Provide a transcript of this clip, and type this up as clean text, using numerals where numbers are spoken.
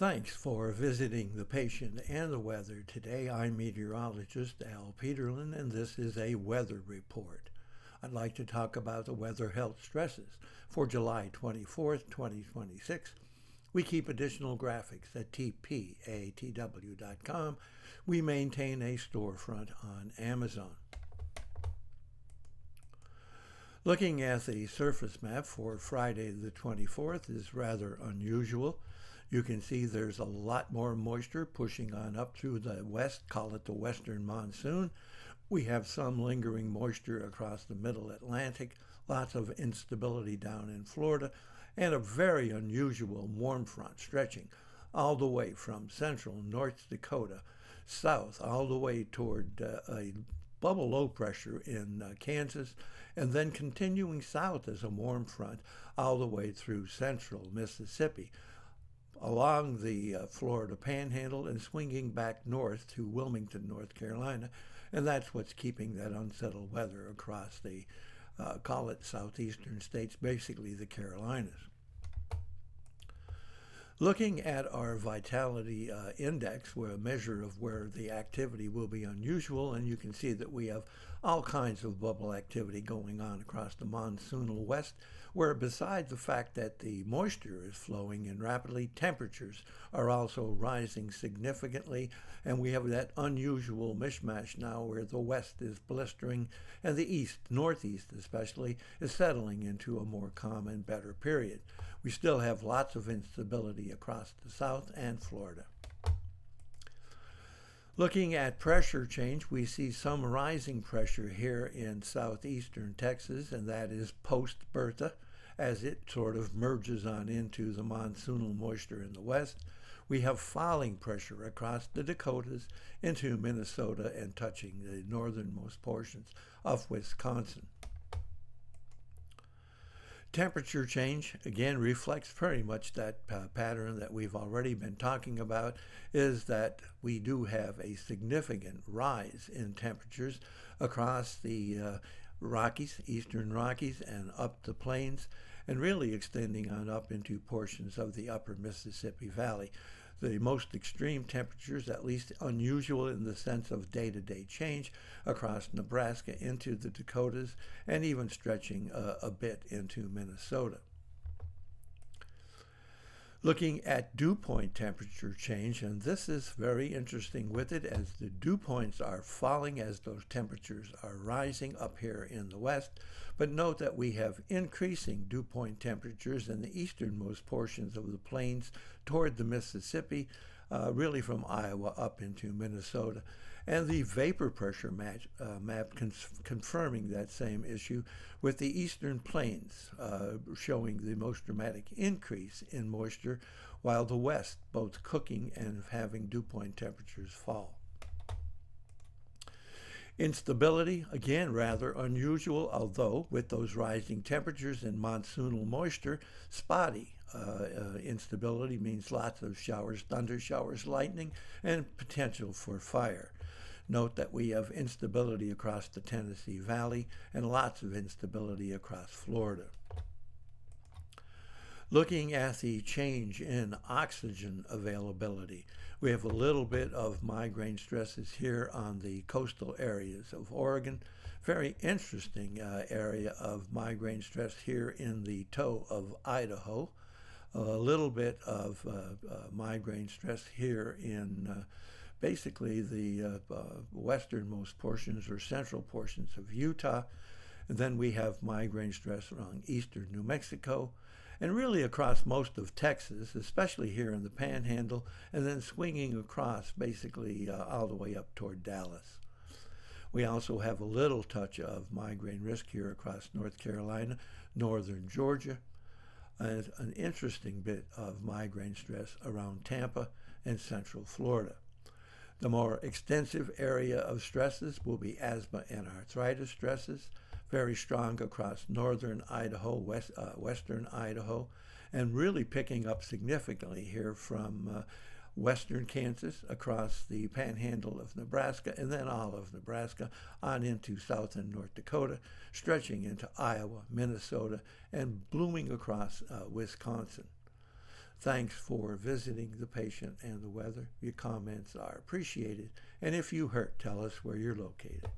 Thanks for visiting the patient and the weather. Today I'm meteorologist Al Peterlin, and this is a weather report. I'd like to talk about the weather health stresses for July 24th, 2026. We keep additional graphics at tpatw.com. We maintain a storefront on Amazon. Looking at the surface map for Friday the 24th is rather unusual. You can see there's a lot more moisture pushing on up through the west, call it the western monsoon. We have some lingering moisture across the middle Atlantic, lots of instability down in Florida, and a very unusual warm front stretching all the way from central North Dakota south, all the way toward a bubble low pressure in Kansas, and then continuing south as a warm front all the way through central Mississippi, along the Florida Panhandle and swinging back north to Wilmington, North Carolina. And that's what's keeping that unsettled weather across the, call it southeastern states, basically the Carolinas. Looking at our vitality index, where a measure of where the activity will be unusual, and you can see that we have all kinds of bubble activity going on across the monsoonal west, where besides the fact that the moisture is flowing in rapidly, temperatures are also rising significantly, and we have that unusual mishmash now where the west is blistering and the east, northeast especially, is settling into a more calm and better period. We still have lots of instability across the south and Florida. Looking at pressure change, we see some rising pressure here in southeastern Texas, and that is post-Bertha, as it sort of merges on into the monsoonal moisture in the west. We have falling pressure across the Dakotas into Minnesota and touching the northernmost portions of Wisconsin. Temperature change, again, reflects very much that pattern that we've already been talking about, is that we do have a significant rise in temperatures across the Rockies, eastern Rockies, and up the plains, and really extending on up into portions of the upper Mississippi Valley. The most extreme temperatures, at least unusual in the sense of day-to-day change, across Nebraska into the Dakotas, and even stretching a bit into Minnesota. Looking at dew point temperature change, and this is very interesting with it, as the dew points are falling as those temperatures are rising up here in the west. But note that we have increasing dew point temperatures in the easternmost portions of the plains toward the Mississippi, really from Iowa up into Minnesota. And the vapor pressure map confirming that same issue, with the eastern plains showing the most dramatic increase in moisture, while the west both cooking and having dew point temperatures fall. Instability, again, rather unusual, although with those rising temperatures and monsoonal moisture, spotty. Instability means lots of showers, thunder showers, lightning, and potential for fire. Note that we have instability across the Tennessee Valley and lots of instability across Florida. Looking at the change in oxygen availability, we have a little bit of migraine stresses here on the coastal areas of Oregon. Very interesting area of migraine stress here in the toe of Idaho. A little bit of migraine stress here in basically the westernmost portions or central portions of Utah. And then we have migraine stress around eastern New Mexico, and really across most of Texas, especially here in the Panhandle, and then swinging across basically all the way up toward Dallas. We also have a little touch of migraine risk here across North Carolina, northern Georgia, and an interesting bit of migraine stress around Tampa and central Florida. The more extensive area of stresses will be asthma and arthritis stresses, very strong across northern Idaho, western Idaho, and really picking up significantly here from western Kansas across the Panhandle of Nebraska, and then all of Nebraska on into South and North Dakota, stretching into Iowa, Minnesota, and blooming across Wisconsin. Thanks for visiting the patient and the weather. Your comments are appreciated. And if you hurt, tell us where you're located.